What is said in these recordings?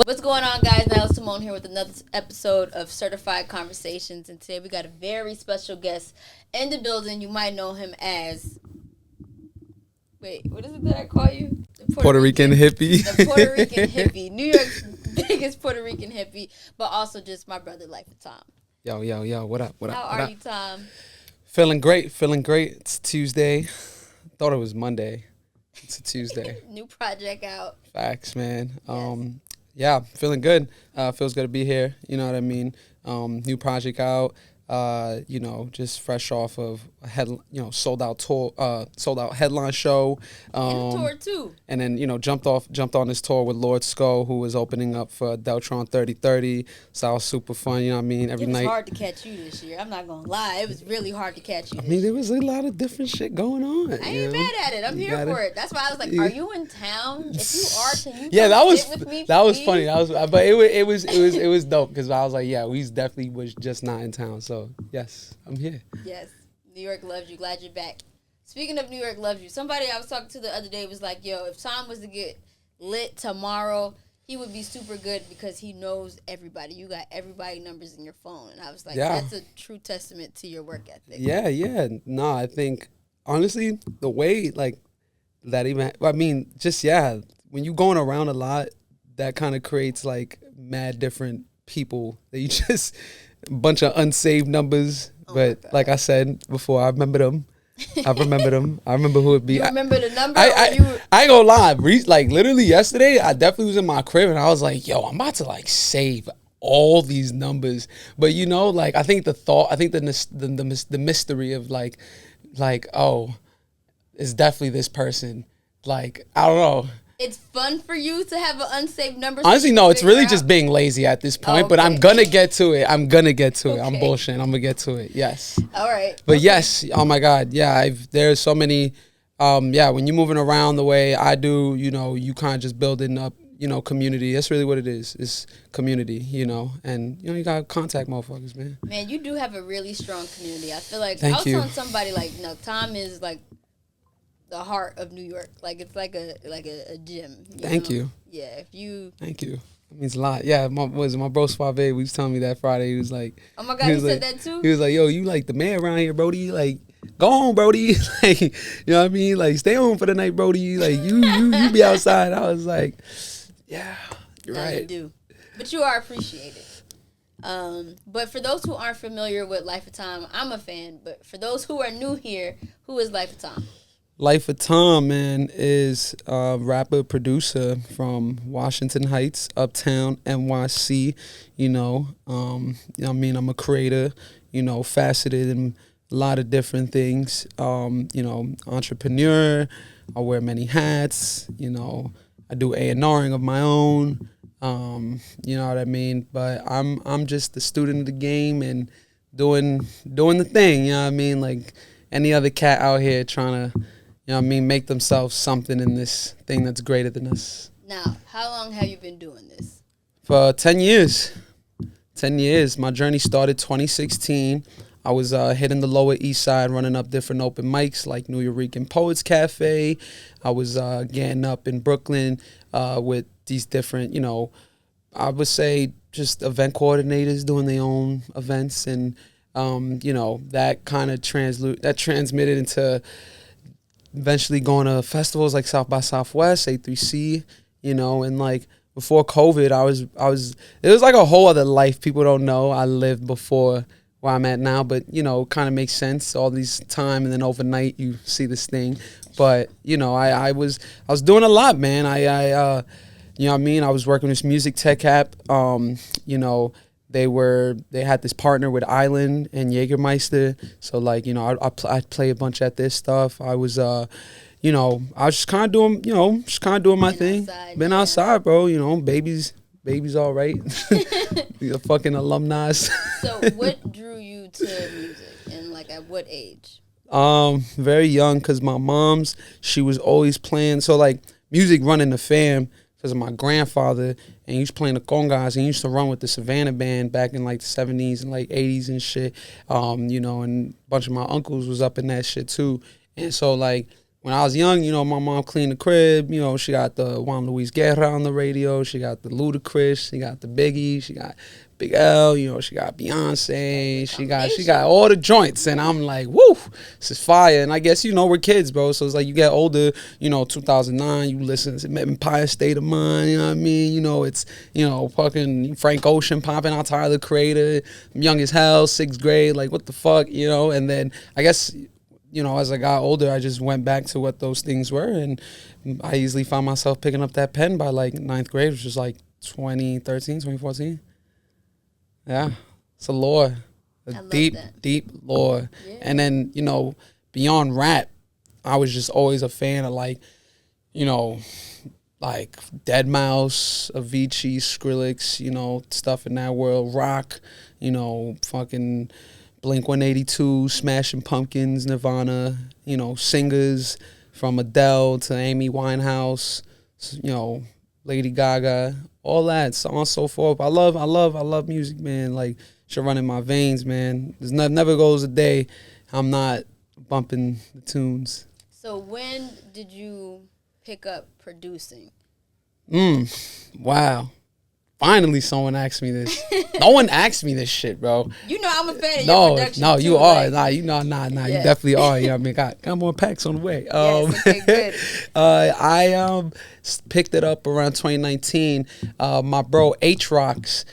What's going on, guys? Now Simone here with another episode of Certified Conversations, and today we got a very special guest in the building. You might know him as... Wait, what is it that I call you? The Puerto Rican hippie. The Puerto Rican hippie. New York's biggest Puerto Rican hippie, but also just my brother, LIFEOFTHOM. Yo, what up? How are you, Tom? Feeling great. It's Tuesday. Thought it was Monday. It's a Tuesday. New project out. Facts, man. Yes. Yeah, feeling good. Feels good to be here. You know what I mean? New project out. Just fresh off of a sold out headline show. And tour too. And then, jumped on this tour with Lord Sko, who was opening up for Deltron 3030. So that was super fun, you know what I mean? Every night. It was hard to catch you this year. I'm not going to lie. It was really hard to catch you. There was a lot of different shit going on. I ain't mad at it. I'm here for it. That's why I was like, are you in town? If you are, can you sit with me, that was please? funny. But it was dope because I was like, yeah, we definitely was just not in town. So, yes. I'm here. Yes. New York loves you. Glad you're back. Speaking of New York loves you, somebody I was talking to the other day was like, yo, if Tom was to get lit tomorrow, he would be super good because he knows everybody. You got everybody numbers in your phone. And I was like, That's a true testament to your work ethic. Yeah. No, I think, honestly, the way, when you going around a lot, that kind of creates, mad different people that you just, a bunch of unsaved numbers. But like I said before, I remember them. I remember who it be. You remember the number? I ain't gonna lie. Literally yesterday, I definitely was in my crib and I was like, yo, I'm about to save all these numbers. But I think the mystery of oh, it's definitely this person. I don't know. It's fun for you to have an unsaved number. Honestly, no, it's really just being lazy at this point. Okay. But I'm gonna get to it. I'm bullshitting. I'm gonna get to it. Yes. All right. But yes, oh my God, yeah. There's so many. When you're moving around the way I do, you kind of just building up, community. That's really what it is. It's community, and you gotta contact motherfuckers, man. Man, you do have a really strong community. I feel like Thank I was you. telling somebody Tom is the heart of New York. It's like a gym. Thank you. Yeah, Thank you. That means a lot. Yeah, my bro Suave was telling me that Friday. He was like, oh my God, he said that too? He was like, yo, you the man around here, Brody. Go on, Brody. You know what I mean? Stay home for the night, Brody. You be outside. I was like, yeah, you're right. You do. But you are appreciated. But for those who aren't familiar with LIFEOFTHOM, I'm a fan. But for those who are new here, who is LIFEOFTHOM? LIFEOFTHOM, man, is a rapper producer from Washington Heights, Uptown, NYC. I'm a creator, faceted in a lot of different things. Entrepreneur. I wear many hats. I do A&Ring of my own. You know what I mean? But I'm just a student of the game and doing the thing. You know what I mean? Like any other cat out here trying to, make themselves something in this thing that's greater than us. Now, how long have you been doing this? For 10 years. 10 years. My journey started 2016. I was hitting the Lower East Side, running up different open mics like New Eurekan Poets Cafe. I was getting up in Brooklyn with these different, I would say just event coordinators doing their own events. And, that kind of transmitted into eventually going to festivals like South by Southwest, A3C, and before COVID, it was like a whole other life people don't know. I lived before where I'm at now, but kind of makes sense. All these time and then overnight you see this thing. But, I was doing a lot, man. I was working with this music tech app. They had this partner with Island and Jägermeister. So I'd play a bunch at this stuff. I was I was just kind of doing my thing. Been outside, bro. Baby's all right. The fucking alumni. So what drew you to music and at what age? Very young, cause my mom's, she was always playing. So music running the fam. Because of my grandfather, and he was playing the congas, and he used to run with the Savannah Band back in the 70s and 80s and shit. And a bunch of my uncles was up in that shit too. And so when I was young, you know, my mom cleaned the crib. You know, she got the Juan Luis Guerra on the radio. She got the Ludacris. She got the Biggie. She got Big L. You know, she got Beyonce. She got all the joints. And I'm like, woo, this is fire. And I guess, you know, we're kids, bro. So it's like you get older, you know, 2009, you listen to Empire State of Mind. You know what I mean? You know, it's, you know, fucking Frank Ocean popping out, Tyler the Creator. I'm young as hell, 6th grade. Like, what the fuck, you know? And then I guess, you know, as I got older, I just went back to what those things were, and I easily found myself picking up that pen by like 9th grade, which was like 2013, 2014. Yeah, it's a lore, deep lore. Yeah. And then, you know, beyond rap, I was just always a fan of like, you know, like Deadmau5, Avicii, Skrillex, you know, stuff in that world, rock, you know, fucking Blink-182, Smashing Pumpkins, Nirvana, you know, singers from Adele to Amy Winehouse, you know, Lady Gaga, all that, so on and so forth. I love music, man. Like, should run in my veins, man. There's never goes a day I'm not bumping the tunes. So when did you pick up producing? Wow. Finally, someone asked me this. No one asked me this shit, bro. You know I'm a fan of your production. No, you too, are. like, You definitely are. You know what I mean? Got more packs on the way. Yes, okay, good. I picked it up around 2019. My bro H-Rocks,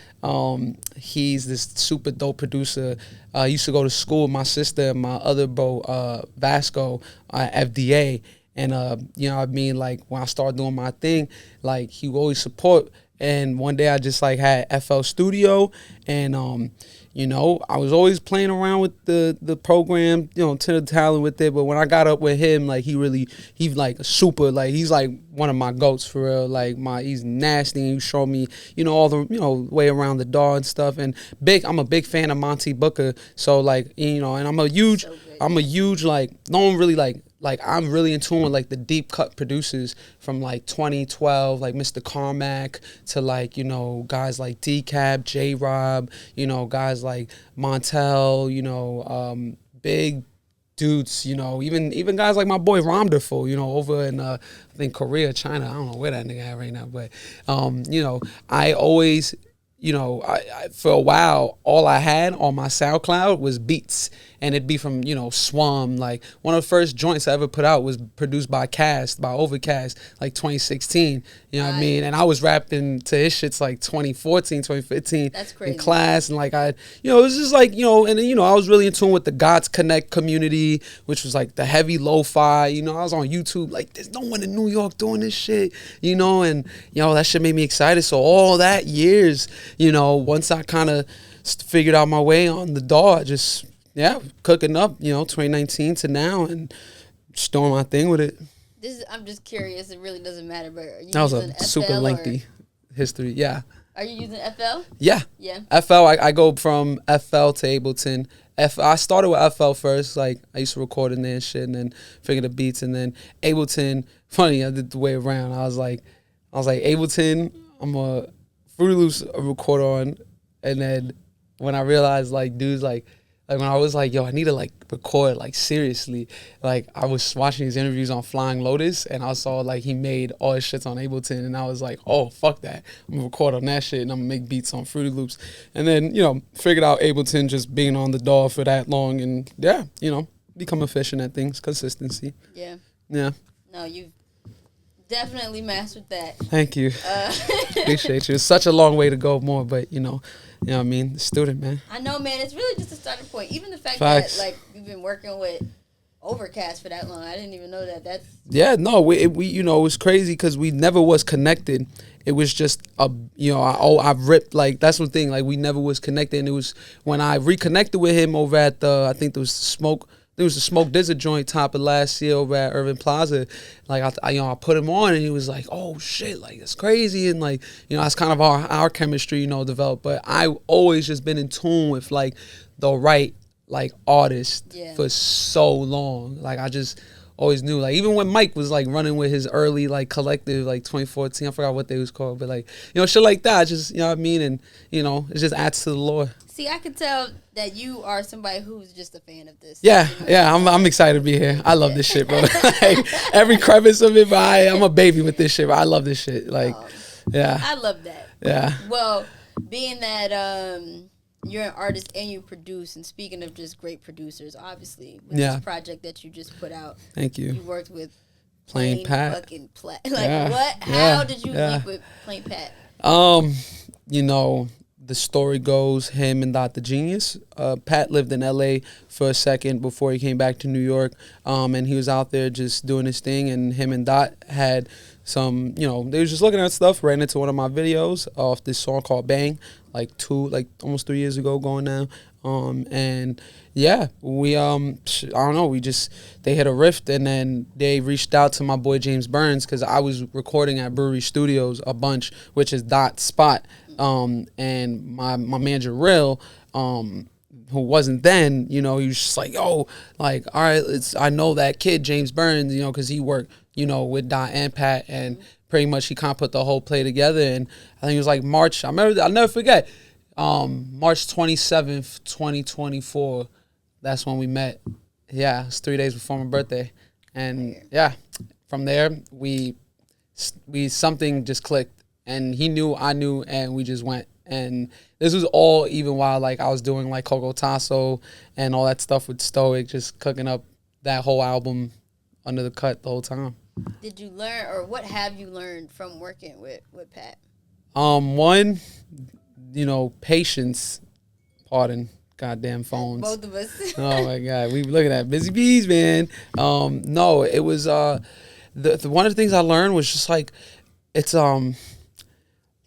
he's this super dope producer. I used to go to school with my sister and my other bro, Vasco, FDA. And, you know what I mean? Like, when I started doing my thing, like, he would always support. And one day I just like had FL Studio, and you know, I was always playing around with the program, you know, to the talent with it. But when I got up with him, like he's like super, like he's like one of my goats for real. Like he's nasty, and he showed me, you know, all the, you know, way around the door and stuff. And I'm a big fan of Monty Booker, so like, you know, and I'm a huge like, no one really like I'm really in tune with like the deep cut producers from like 2012, like Mr. Carmack, to like, you know, guys like Decap, J-Rob, you know, guys like Montel, you know, big dudes, you know, even guys like my boy Ramderful, you know, over in I think Korea, China. I don't know where that nigga at right now, but you know, I always, you know, I for a while, all I had on my SoundCloud was beats, and it'd be from, you know, Swam. Like, one of the first joints I ever put out was produced by Overcast, like 2016. You know what I mean? And I was rapping to his shits like 2014, 2015. That's crazy. In class, and like you know, it was just like, you know, and then, you know, I was really in tune with the Gods Connect community, which was like the heavy lo-fi. You know, I was on YouTube, like, there's no one in New York doing this shit, you know, and, you know, that shit made me excited. So all that years, you know, once I kind of figured out my way on the door, just, yeah, cooking up, you know, 2019 to now, and just doing my thing with it. I'm just curious. It really doesn't matter, but are you that was using a super lengthy history. Yeah. Are you using FL? Yeah. FL. I go from FL to Ableton. I started with FL first. Like, I used to record in there and shit, and then figure the beats, and then Ableton. Funny, I did the way around. I was like Ableton, I'm a Fruity Loops record on, and then when I realized, like, dudes, like when I was like, yo, I need to like record like seriously, like I was watching his interviews on Flying Lotus, and I saw like he made all his shits on Ableton, and I was like, oh, fuck that, I'm gonna record on that shit, and I'm gonna make beats on Fruity Loops. And then, you know, figured out Ableton just being on the door for that long, and yeah, you know, become efficient at things. Consistency. Yeah. No, you've definitely mastered that. Thank you. Appreciate you. It's such a long way to go more, but you know what I mean? The student, man. I know, man. It's really just a starting point. Even the fact that, like, you've been working with Overcast for that long, I didn't even know that. That's... Yeah, no, we you know, it was crazy because we never was connected. It was just, you know, I've ripped, like, that's one thing. Like, we never was connected. And it was when I reconnected with him over at the, I think there was Smoke Dizza joint top of last year over at Urban Plaza. Like, I you know, I put him on, and he was like, oh shit, like, it's crazy. And like, you know, that's kind of our chemistry, you know, developed. But I always just been in tune with like the right, like, artist for so long. Like, I just always knew. Like even when Mike was like running with his early like collective like 2014, I forgot what they was called, but like shit like that. Just you know what I mean, and it just adds to the lore. See, I can tell that you are somebody who's just a fan of this. Yeah, I'm excited to be here. I love this shit, bro. Like, every crevice of it, but I'm a baby with this shit, bro. I love this shit. Like, yeah. I love that. Yeah. Well, being that you're an artist and you produce, and speaking of just great producers, obviously, with this project that you just put out. Thank you. You worked with Plain Pait. Fucking what? How did you link with Plain Pait? The story goes, him and Dr. Genius. Pat lived in LA for a second before he came back to New York. And he was out there just doing his thing. And him and Dot had some, they was just looking at stuff, ran into one of my videos off this song called Bang, almost 3 years ago going now. And yeah, we, I don't know, they hit a rift, and then they reached out to my boy James Burns, because I was recording at Brewery Studios a bunch, which is Dot's spot. And my manager Real, who wasn't then, he was just like, yo, like, all right, I know that kid James Burns, because he worked, with Dot and Pat, and pretty much he kind of put the whole play together. And I think it was like March. I'll never forget. March 27th, 2024. That's when we met. Yeah, it's 3 days before my birthday, and yeah, from there we something just clicked. And he knew, I knew, and we just went. And this was all even while like I was doing like Coco Tasso and all that stuff with Stoic, just cooking up that whole album under the cut the whole time. Did you learn, or what have you learned from working with Pat? One, patience. Pardon, goddamn phones. Both of us. Oh my God, we looking at busy bees, man. No, it was the one of the things I learned was just like it's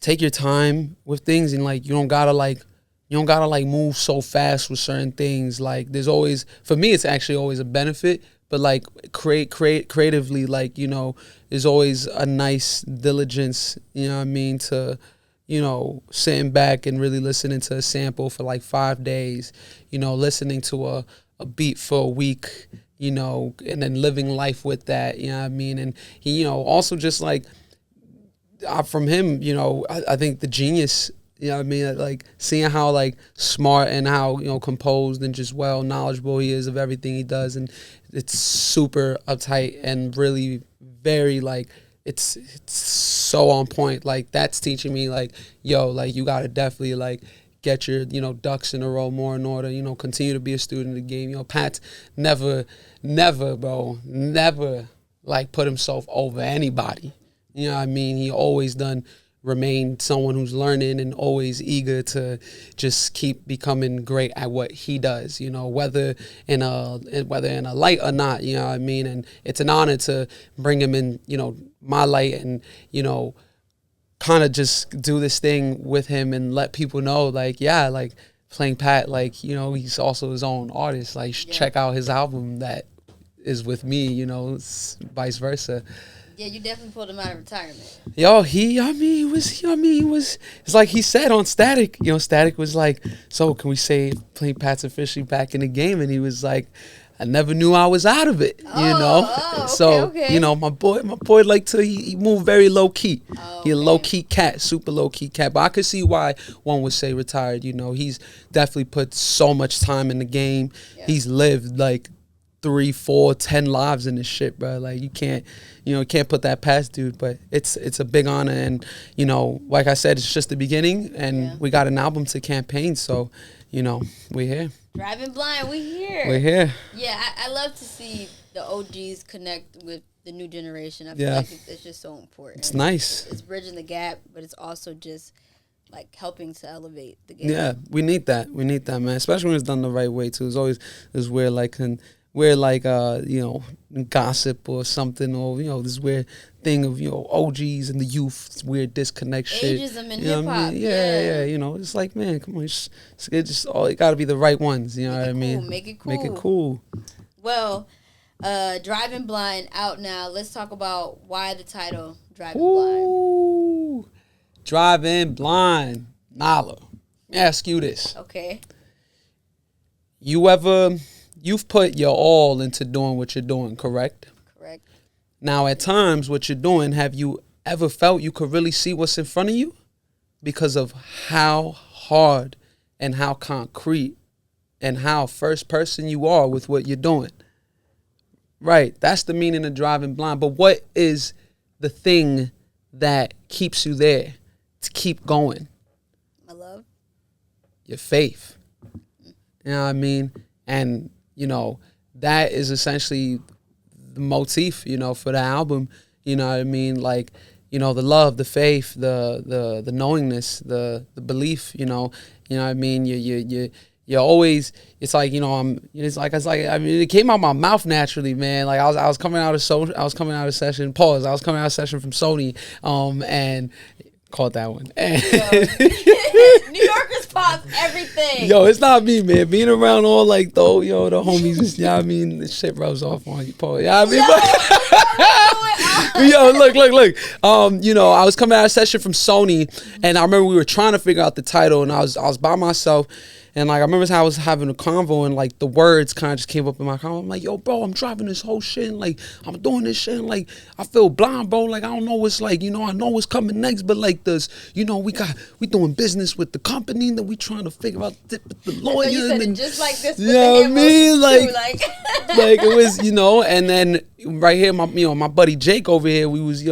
take your time with things, and like you don't gotta move so fast with certain things. Like there's always, for me, it's actually always a benefit, but like creatively, like there's always a nice diligence, to sitting back and really listening to a sample for like 5 days, listening to a beat for a week, and then living life with that, and he also just like from him, I think the genius, like seeing how like smart and how, composed and just well knowledgeable he is of everything he does. And it's super uptight and really very like, it's so on point. Like that's teaching me like, yo, like you got to definitely like get your, ducks in a row more in order, continue to be a student of the game. Pat's never, bro, never like put himself over anybody. You know what I mean? He always remained someone who's learning and always eager to just keep becoming great at what he does, whether in a light or not, you know what I mean? And it's an honor to bring him in, my light, and, kind of just do this thing with him and let people know, like, yeah, like Plain Pait, like, he's also his own artist. Like, check out his album that is with me, vice versa. Yeah, you definitely pulled him out of retirement. Yo, he was, it's like he said on Static, Static was like, so can we say Plain Pait's officially back in the game? And he was like, I never knew I was out of it, Okay. My boy like he moved very low key. He a low key cat, super low key cat. But I could see why one would say retired. He's definitely put so much time in the game. Yeah. He's lived like 3, 4, 10 lives in this shit, bro. Like you can't put that past dude. But it's a big honor, and like I said, it's just the beginning, and we got an album to campaign. So, we're here. Driving Blind, we're here. We're here. Yeah, I love to see the OGs connect with the new generation. I feel like it's just so important. It's nice. It's bridging the gap, but it's also just like helping to elevate the game. Yeah, we need that. We need that, man. Especially when it's done the right way too. It's always this weird gossip or something, or this weird thing of OGs and the youth, this weird disconnect shit. Ageism in hip hop. I mean? Yeah. It's like, man, come on, it got to be the right ones. You know what I mean? Make it cool. Make it cool. Well, Driving Blind out now. Let's talk about why the title Driving Blind. Driving Blind. Nala, let me ask you this. Okay. You've put your all into doing what you're doing, correct? Now, at times, what you're doing, have you ever felt you could really see what's in front of you? Because of how hard and how concrete and how first person you are with what you're doing. Right. That's the meaning of driving blind. But what is the thing that keeps you there to keep going? My love. Your faith. You know what I mean? And, you know, that is essentially the motif, you know, for the album. You know what I mean? Like, you know, the love, the faith, the knowingness, the belief, you know what I mean? You're always, it's like, you know, I mean, it came out my mouth naturally, man. Like I was coming out of session, I was coming out of session from Sony, and caught that one. New Yorkers pop everything. Yo, it's not me, man. Being around all like the homies, you know what I mean? This shit rubs off on you, Paul. You know what I mean? Yo, look. You know, I was coming out of session from Sony, and I remember we were trying to figure out the title, and I was by myself. And like I remember how I was having a convo, and like the words kind of just came up in my convo. I'm like, yo, bro, I'm driving this whole shit, and like I'm doing this shit, and like I feel blind, bro. Like I don't know what's like, you know, I know what's coming next, but like this, you know, we doing business with the company that we trying to figure out the lawyer. You said it just like this. You know what I mean? Like it was, you know, and then right here, my buddy Jake over here, we was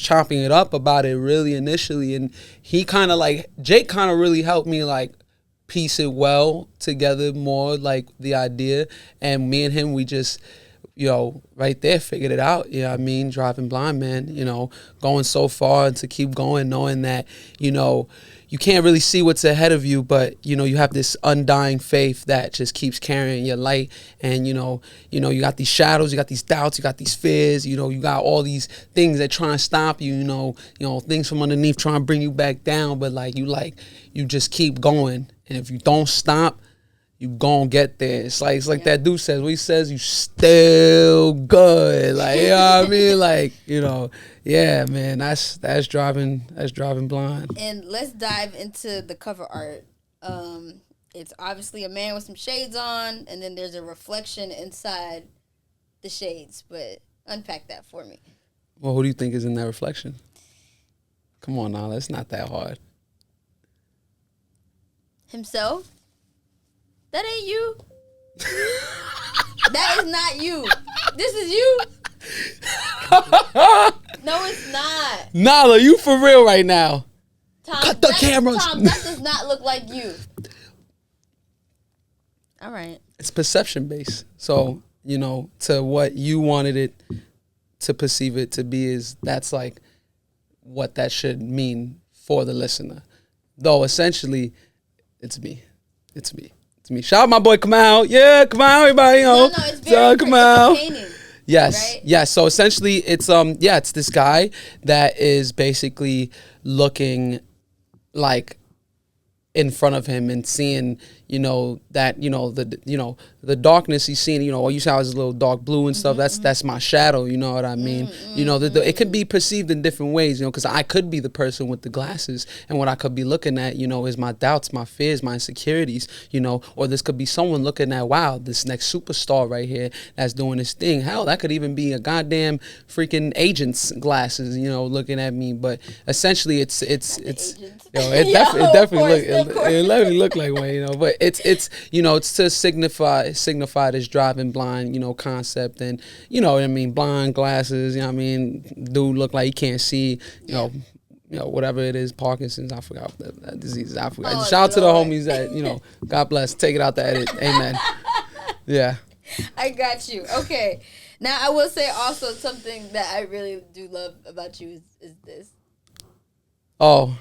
chopping it up about it really initially, and he kind of like, Jake kind of really helped me like piece it well together more, like the idea, and me and him, we just, you know, right there figured it out. You know what I mean? Driving blind, man, you know, going so far and to keep going, knowing that, you know, you can't really see what's ahead of you, but, you know, you have this undying faith that just keeps carrying your light. And, you know, you got these shadows, you got these doubts, you got these fears, you know, you got all these things that try and stop you, you know, things from underneath trying to bring you back down. But you just keep going. And if you don't stop, you gon' get there. It's like that dude says, what he says, you still good. Like, you know what I mean? Like, you know, yeah, man, that's driving blind. And let's dive into the cover art. It's obviously a man with some shades on, and then there's a reflection inside the shades. But unpack that for me. Well, who do you think is in that reflection? Come on now, that's not that hard. Himself? That ain't you. That is not you. This is you. No, it's not. Nala, you for real right now. Tom, cut the cameras. Tom, that does not look like you. All right. It's perception based. So, you know, to what you wanted it to perceive it to be that's like what that should mean for the listener. Though essentially, it's me. It's me. Shout out my boy Kamal. Yeah, Kamal, everybody, you know. No, it's very Kamal. painting. Yes, right? Yes. So essentially, it's this guy that is basically looking like in front of him and seeing, you know, that, you know, the darkness he's seeing, you know, you saw his little dark blue and stuff. That's my shadow. You know what I mean? You know, it could be perceived in different ways, you know, because I could be the person with the glasses, and what I could be looking at, you know, is my doubts, my fears, my insecurities, you know, or this could be someone looking at, wow, this next superstar right here that's doing this thing. Hell, that could even be a goddamn freaking agent's glasses, you know, looking at me. But essentially, it's it definitely look like one, you know, but it's you know, it's to signify this driving blind, you know, concept. And you know what I mean, blind glasses, you know what I mean, dude look like he can't see, you know, whatever it is, Parkinson's, I forgot that disease, I forgot. Oh, shout out to the homies that, you know, God bless, take it out the edit, amen. Yeah, I got you. Okay, now I will say also something that I really do love about you is this. Oh,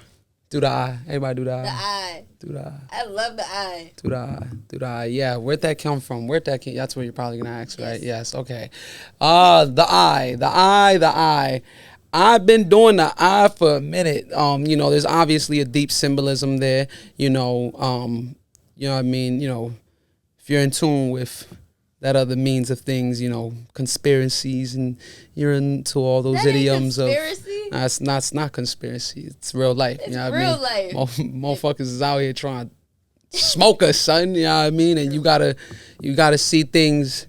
do the eye. Everybody do the eye. The eye. Do the eye. I love the eye. Do the eye. Do the eye. Yeah, where'd that come from? That's what you're probably going to ask, right? Yes, okay. The eye. I've been doing the eye for a minute. You know, there's obviously a deep symbolism there. You know what I mean? You know, if you're in tune with that other means of things, you know, conspiracies, and you're into all those idioms of. It's not conspiracy. It's real life. It's, you know what real I mean? life. Motherfuckers is out here trying to smoke us, son. You know what I mean? And you gotta see things,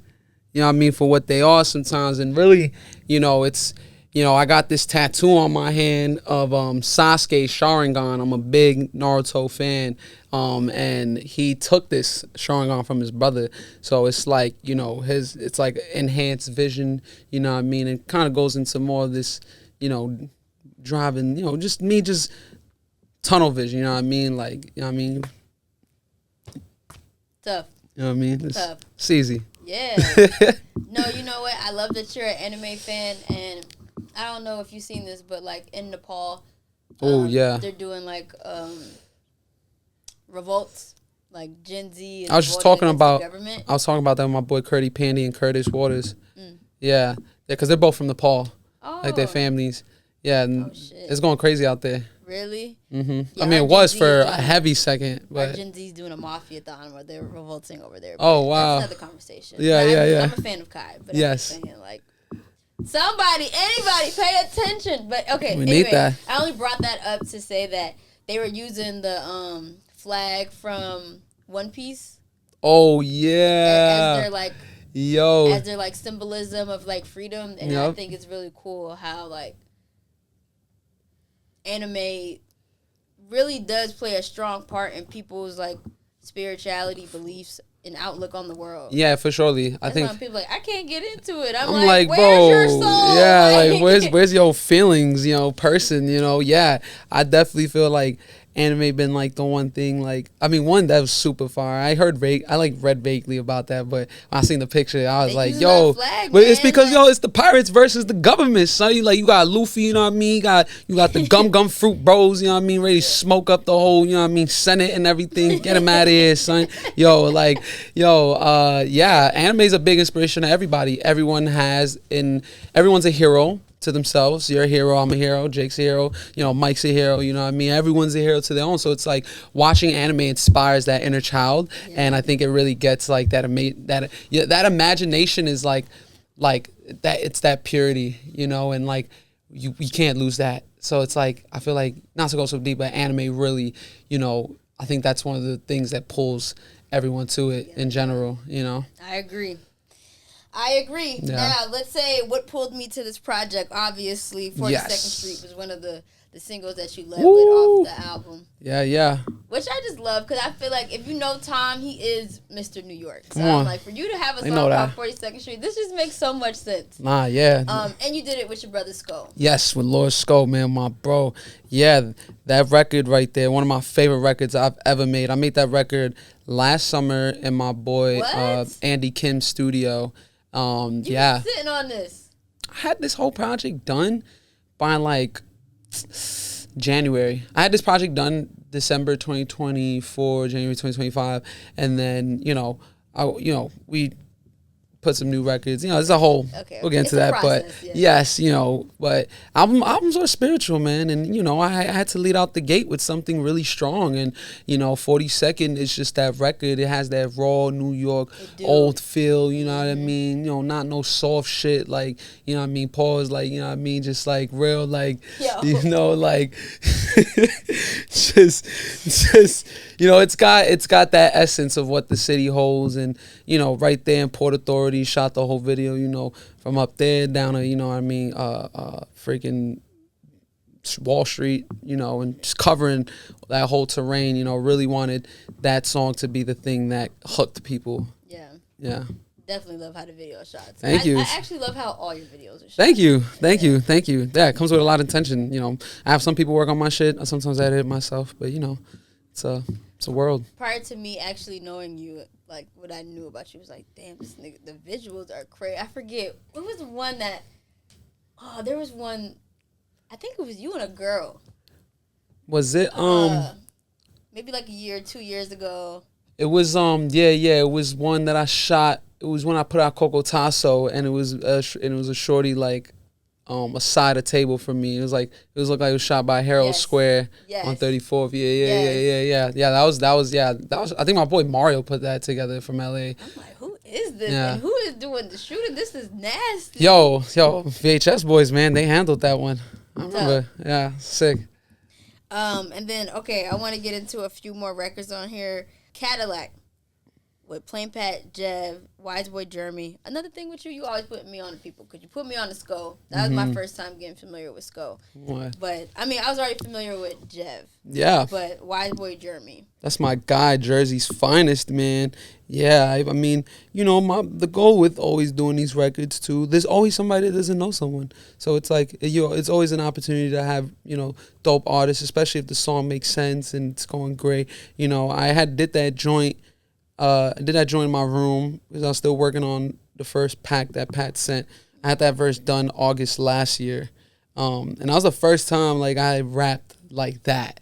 you know what I mean, for what they are sometimes. And really, you know, it's, you know, I got this tattoo on my hand of Sasuke Sharingan. I'm a big Naruto fan. And he took this Sharingan from his brother. So it's like, you know, it's like enhanced vision, you know what I mean? It kind of goes into more of this, you know, driving, you know, just tunnel vision, you know what I mean? Like, you know what I mean? Tough. You know what I mean? Tough. It's easy. Yeah. No, you know what? I love that you're an anime fan, and I don't know if you've seen this, but like in Nepal, yeah, they're doing like revolts, like Gen Z. I was talking about that with my boy Curdy Pandy and Curtis Waters. Yeah, because they're both from Nepal, like their families. Yeah, and it's going crazy out there. Really? Mm-hmm. Yeah, I mean, it was for a heavy second, but Gen Z's doing a mafia-thon where they're revolting over there. Oh wow, that's another conversation. Yeah. I'm a fan of Kai, but yes, I'm saying, like, anybody, pay attention. But okay, we need that. I only brought that up to say that they were using the flag from One Piece. Oh yeah, as their like, as their like symbolism of like freedom, and I think it's really cool how like anime really does play a strong part in people's like spirituality, beliefs, and outlook on the world. Yeah, for surely. I think people like, I can't get into it. I'm like, where's bro, your soul? Yeah, like where's your feelings, you know, person, you know? Yeah, I definitely feel like anime been like the one thing, like, I mean, one that was super far. I read vaguely about that, but when I seen the picture, I was like, yo, but it's because it's the pirates versus the government, son. You got Luffy, you know what I mean? You got the gum fruit bros, you know what I mean? Ready to smoke up the whole, you know what I mean, Senate and everything. Get them out of here, son. Yeah, anime's a big inspiration to everybody. Everyone's a hero to themselves. You're a hero, I'm a hero, Jake's a hero, you know, Mike's a hero, you know what I mean? Everyone's a hero to their own. So it's like watching anime inspires that inner child, and I think it really gets like that imagination is like that, it's that purity, you know, and like you can't lose that. So it's like, I feel like, not to go so deep, but anime really, you know, I think that's one of the things that pulls everyone to it in general, you know? I agree. Yeah. Now, let's say what pulled me to this project. Obviously, 42nd Street was one of the singles that you led with off the album. Yeah. Which I just love, because I feel like if you know Tom, he is Mr. New York. So I'm like, for you to have a song called 42nd Street, this just makes so much sense. Nah, yeah. And you did it with your brother Sko. Yes, with Lord Sko, man, my bro. Yeah, that record right there, one of my favorite records I've ever made. I made that record last summer in my boy Andy Kim's studio. You sitting on this. I had this whole project done by like January. I had this project done December 2024, January 2025, and then we put some new records. You know, it's a whole. Okay. We'll get into that, process, but yes, you know, but albums are spiritual, man, and you know, I had to lead out the gate with something really strong, and you know, 42nd is just that record. It has that raw New York old feel. You know what I mean? You know, not no soft shit like, you know what I mean. Pause, like, you know what I mean, just like real, like, you know, like just you know, it's got that essence of what the city holds, and you know, right there in Port Authority. Shot the whole video, you know, from up there down to, you know what I mean, freaking Wall Street, you know, and just covering that whole terrain, you know, really wanted that song to be the thing that hooked people. Yeah. Definitely love how the video is shot. Thank you. I actually love how all your videos are shot. Thank you. Yeah, it comes with a lot of intention, you know. I have some people work on my shit. I sometimes edit it myself, but you know, it's a world. Prior to me actually knowing you, like, what I knew about you was like, damn, this nigga, the visuals are crazy. I forget. What was the one that, there was one, I think it was you and a girl. Was it, maybe like a year, 2 years ago. It was, it was one that I shot. It was when I put out Coco Tasso, and it was a shorty, like, aside a table from me. It looked like it was shot by Herald Square on 34th. Yeah. That was. I think my boy Mario put that together from LA. I'm like, who is this? Yeah. And who is doing the shooting? This is nasty. Yo, VHS boys, man, they handled that one. I remember. Yeah, sick. And then I want to get into a few more records on here. Cadillac with Plain Pait, Jev, Wise Boy Jeremy. Another thing with you always put me on to people because you put me on to Sko. That was my first time getting familiar with Sko. What? But, I mean, I was already familiar with Jev. Yeah. But Wise Boy Jeremy. That's my guy, Jersey's finest, man. Yeah, I mean, you know, the goal with always doing these records, too, there's always somebody that doesn't know someone. So it's like, it's always an opportunity to have, you know, dope artists, especially if the song makes sense and it's going great. You know, I did that joint in my room because I was still working on the first pack that Pat sent. I had that verse done August last year. And that was the first time, like, I rapped like that.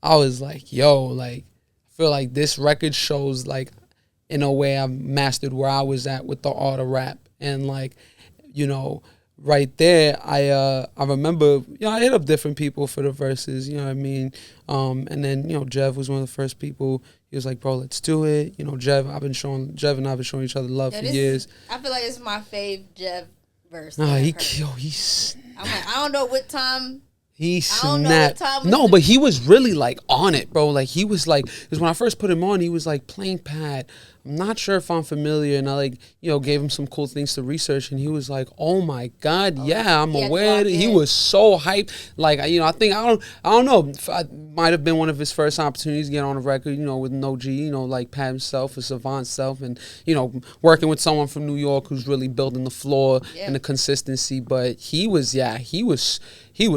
I was like, yo, like, I feel like this record shows, like, in a way I've mastered where I was at with the art of rap. And, like, you know, right there, I remember, you know, I hit up different people for the verses, you know what I mean? And then, you know, Jev was one of the first people. He was like, bro, let's do it. You know, Jev and I have been showing each other love for years. I feel like it's my fave Jev verse. Nah, he's... I'm like, I don't know what time... He snapped. No, but he was really like on it, bro. Like he was like, because when I first put him on, he was like Plain Pait. I'm not sure if I'm familiar, and I like, you know, gave him some cool things to research, and he was like, oh my god, yeah, I'm aware. He was so hyped. Like, you know, I don't know. I might have been one of his first opportunities to get on a record, you know, with no G, you know, like Pat himself, a savant self, and you know, working with someone from New York who's really building the floor and the consistency. But he was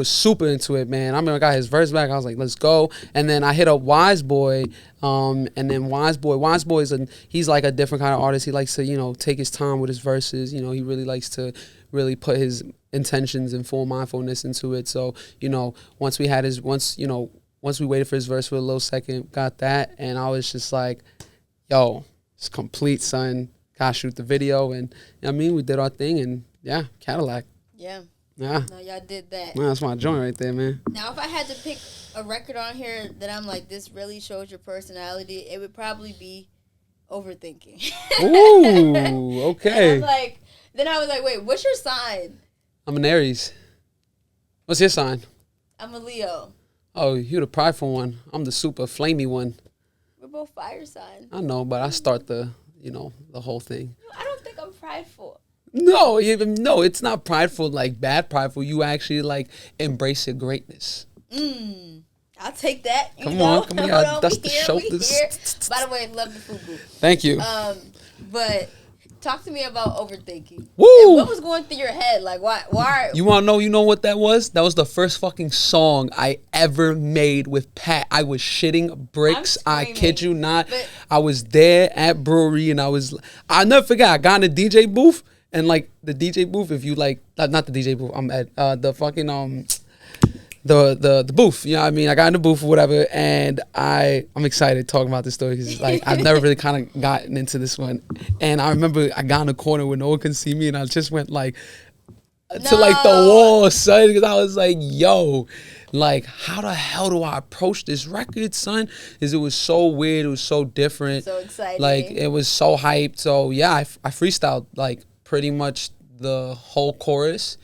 super into it, man. I remember I got his verse back. I was like, let's go. And then I hit up Wise Boy. And then Wise Boy he's like a different kind of artist. He likes to, you know, take his time with his verses. You know, he really likes to really put his intentions and full mindfulness into it. So, you know, once we waited for his verse for a little second, got that. And I was just like, yo, it's complete, son. Gotta shoot the video. And, you know what I mean? We did our thing and, yeah, Cadillac. Yeah. Yeah. No, y'all did that. Well, that's my joint right there, man. Now, if I had to pick a record on here that I'm like, this really shows your personality, it would probably be Overthinking. Ooh, okay. Then I was like, wait, what's your sign? I'm an Aries. What's your sign? I'm a Leo. Oh, you're the prideful one. I'm the super flamey one. We're both fire signs. I know, but I start the whole thing. I don't think I'm prideful. No, it's not prideful, like bad prideful. You actually like embrace your greatness. I'll take that. Come on, dust the shoulders. By the way, love the FUBU. Thank you. But talk to me about Overthinking. Woo! And what was going through your head? Like, why? You want to know? You know what that was? That was the first fucking song I ever made with Pat. I was shitting bricks. I kid you not. I was there at brewery, and I'll never forget. I got in the DJ booth. And like the DJ booth, if you like, not the DJ booth, I'm at the fucking the booth. You know what I mean? I got in the booth or whatever, and I'm excited talking about this story because like I've never really kind of gotten into this one. And I remember I got in the corner where no one could see me, and I just went like to like the wall, son, because I was like, yo. Like, how the hell do I approach this record, son? Because it was so weird. It was so different. So exciting. Like, it was so hyped. So, yeah, I freestyled, like, pretty much the whole chorus.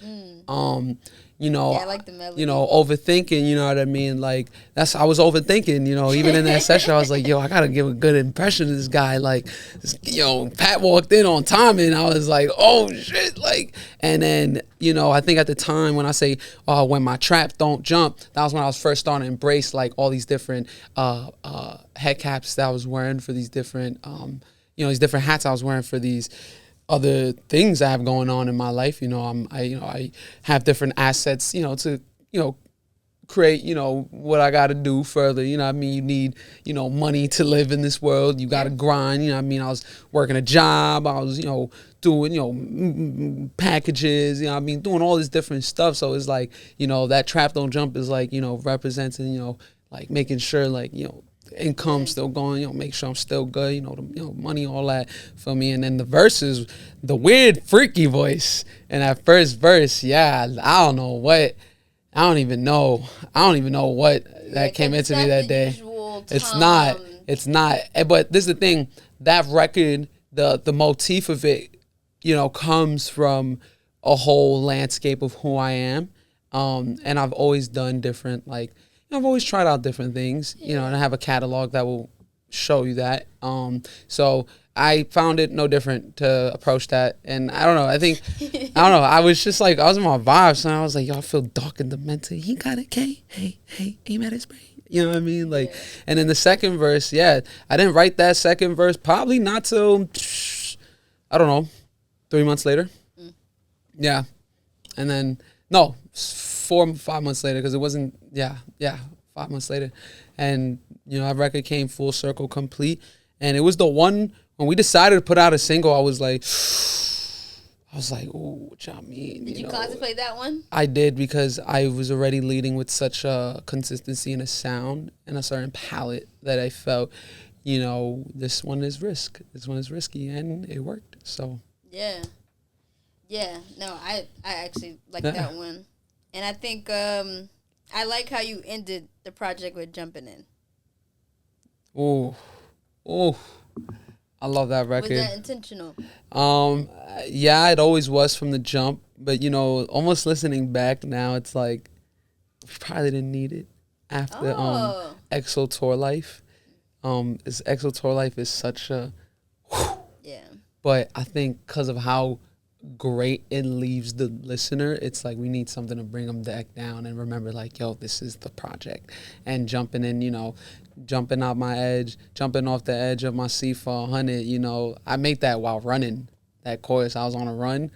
You know, I like the melody. You know, overthinking, you know what I mean? Like, I was overthinking, you know, even in that session, I was like, yo, I got to give a good impression of this guy. Like, Pat walked in on time, and I was like, oh, shit. Like, and then, you know, I think at the time when I say, when my trap don't jump, that was when I was first starting to embrace, like, all these different head caps that I was wearing for these different, these different hats I was wearing for these other things I have going on in my life. You know, I have different assets, you know, to, you know, create, you know, what I got to do further. You know what I mean? You need, you know, money to live in this world. You got to grind. You know what I mean? I was working a job. I was, you know, doing, you know, packages, you know what I mean? Doing all this different stuff. So it's like, you know, that trap don't jump is like, you know, representing, you know, like making sure like, you know, income still going, you know, make sure I'm still good, you know, money, all that for me. And then the verses, the weird freaky voice in that first verse, yeah, I don't even know what that came into me that day. It's not, but this is the thing, that record, the motif of it, you know, comes from a whole landscape of who I am. And I've always done different, like, I've always tried out different things, you know, and I have a catalog that will show you that. So I found it no different to approach that. And I don't know. I think, I don't know. I was just like, I was in my vibes. And I was like, y'all feel dark and demented. He got it, K. Hey, aim at his brain. You know what I mean? Like, and then the second verse, I didn't write that second verse probably not till, I don't know, 3 months later. Yeah. And then, no, 4 or 5 months later, because it wasn't, 5 months later. And, you know, that record came full circle complete. And it was the one, when we decided to put out a single, I was like, oh, what y'all mean? Did you contemplate that one? I did, because I was already leading with such a consistency and a sound and a certain palette that I felt, you know, this one is risk. This one is risky, and it worked. So. Yeah. No, I actually like that one. And I think I like how you ended the project with Jumping In. Oh, I love that record. Was that intentional? Yeah, it always was from the jump. But, you know, almost listening back now, it's like, we probably didn't need it after EXO Tour Life. EXO Tour Life is such a... Yeah. But I think because of how great it leaves the listener, it's like we need something to bring them back down and remember, like, yo, this is the project. And jumping in, you know, jumping out my edge, jumping off the edge of my seat for 100, you know, I made that while running that chorus. I was on a run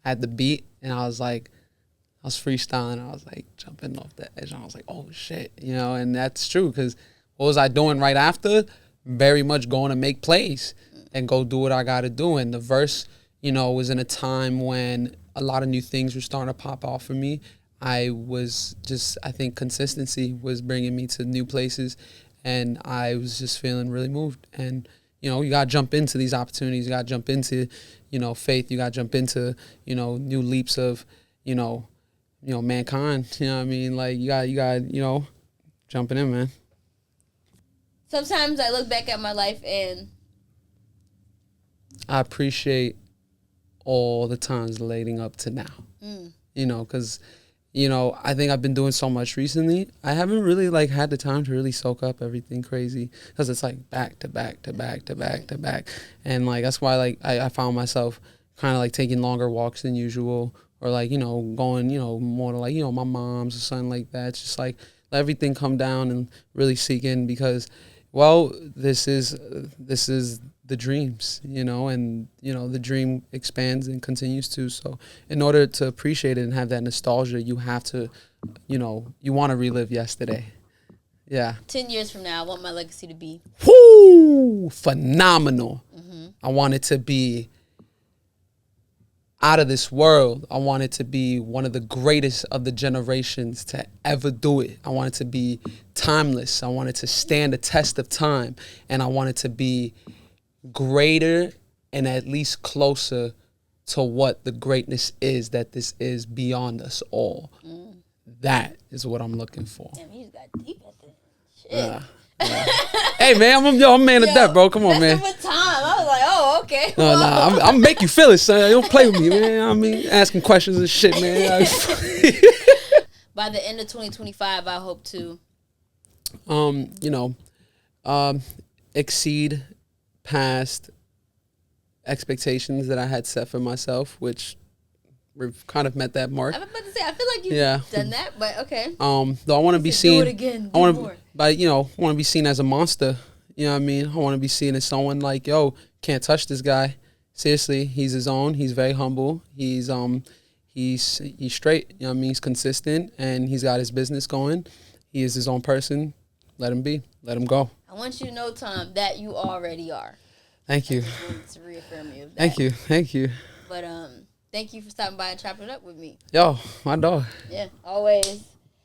at the beat, and I was freestyling. I was like jumping off the edge, and I was like, oh shit, you know. And that's true, because what was I doing right after? Very much going to make plays and go do what I got to do. And the verse, you know, was in a time when a lot of new things were starting to pop off for me. I think consistency was bringing me to new places, and I was just feeling really moved. And, you know, you got to jump into these opportunities. You got to jump into, you know, faith. You got to jump into, you know, new leaps of, you know, mankind. You know what I mean? Like, you got, you know, jumping in, man. Sometimes I look back at my life and I appreciate all the times leading up to now, you know, because, you know, I think I've been doing so much recently. I haven't really, like, had the time to really soak up everything crazy, because it's, like, back to back to back to back to back. And, like, that's why, like, I found myself kind of, like, taking longer walks than usual, or, like, you know, going, you know, more to, like, you know, my mom's or something like that. It's just, like, let everything come down and really seek in, because, well, this is the dreams, you know, and, you know, the dream expands and continues to. So in order to appreciate it and have that nostalgia, you have to, you know, you want to relive yesterday. Yeah. 10 years from now, I want my legacy to be phenomenal. I want it to be out of this world. I want it to be one of the greatest of the generations to ever do it. I want it to be timeless. I want it to stand the test of time. And I want it to be greater and at least closer to what the greatness is that this is beyond us all. That is what I'm looking for. Damn, he just got deep at the shit. Yeah. Hey man, I'm a man of depth, bro. Come on, man. With time, I was like, oh, okay. No, I'm make you feel it, son. Don't play with me, man. I mean, asking questions and shit, man. By the end of 2025, I hope to, you know, exceed past expectations that I had set for myself, which we've kind of met that mark. I was about to say, I feel like you've done that, but okay. Though I want to be seen. Do it again. I want to, but you know, I want to be seen as a monster. You know what I mean? I want to be seen as someone like, yo, can't touch this guy. Seriously, he's his own. He's very humble. He's straight. You know what I mean? He's consistent, and he's got his business going. He is his own person. Let him be. Let him go. I want you to know, Tom, that you already are. Thank you. I just wanted to reaffirm you of that. Thank you. But thank you for stopping by and chopping it up with me. Yo, my dog. Yeah, always.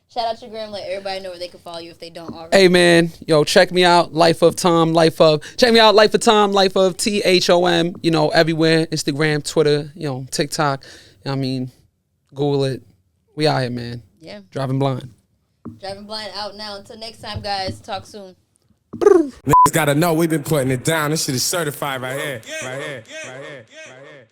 Shout out your gram. Let everybody know where they can follow you if they don't already. Hey, man. Yo, check me out. Life of Tom. Check me out. Life of Tom. Life of THOM. You know, everywhere. Instagram, Twitter, you know, TikTok. I mean, Google it. We out here, man. Yeah. Driving Blind. Driving Blind out now. Until next time, guys. Talk soon. Niggas gotta know we've been putting it down. This shit is certified right here. Right here. Right here. Right here.